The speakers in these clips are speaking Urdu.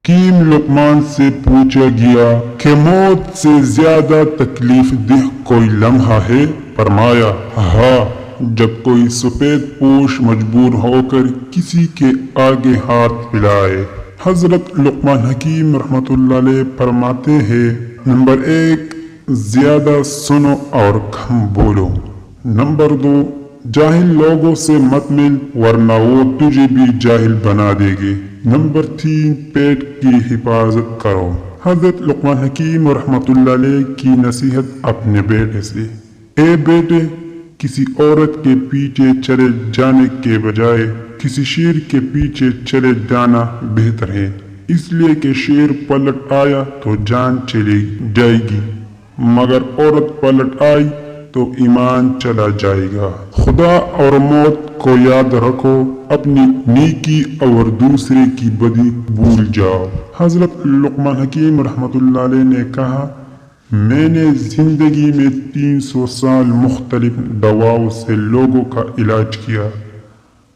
حکیم لقمان سے پوچھا گیا کہ موت سے زیادہ تکلیف دہ کوئی لمحہ ہے؟ فرمایا ہاں، جب کوئی سفید پوش مجبور ہو کر کسی کے آگے ہاتھ پھیلائے۔ حضرت لقمان حکیم رحمۃ اللہ علیہ فرماتے ہیں، نمبر 1، زیادہ سنو اور کم بولو۔ نمبر 2، جاہل لوگوں سے مت مل ورنہ وہ تجھے بھی جاہل بنا دے گے۔ نمبر 3، پیٹ کی حفاظت کرو۔ حضرت لقمان حکیم رحمۃ اللہ علیہ کی نصیحت اپنے بیٹے سے، اے بیٹے، کسی عورت کے پیچھے چلے جانے کے بجائے کسی شیر کے پیچھے چلے جانا بہتر ہے، اس لیے کہ شیر پلٹ آیا تو جان چلی جائے گی، مگر عورت پلٹ آئی تو ایمان چلا جائے گا۔ خدا اور موت کو یاد رکھو، اپنی نیکی اور دوسرے کی بدی بھول جاؤ۔ حضرت لقمان حکیم رحمۃ اللہ علیہ نے کہا، میں نے زندگی میں 300 سال مختلف دواؤں سے لوگوں کا علاج کیا،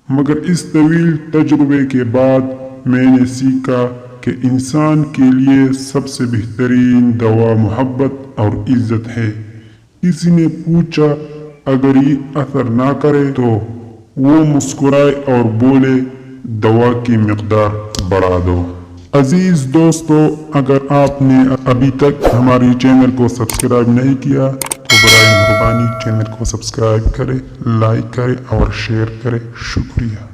مگر اس طویل تجربے کے بعد میں نے سیکھا کہ انسان کے لیے سب سے بہترین دوا محبت اور عزت ہے۔ کسی نے پوچھا، اگر یہ اثر نہ کرے تو؟ وہ مسکرائے اور بولے، دوا کی مقدار بڑھا دو۔ عزیز دوستو، اگر آپ نے ابھی تک ہماری چینل کو سبسکرائب نہیں کیا تو برائے مہربانی چینل کو سبسکرائب کریں، لائک کریں اور شیئر کریں۔ شکریہ۔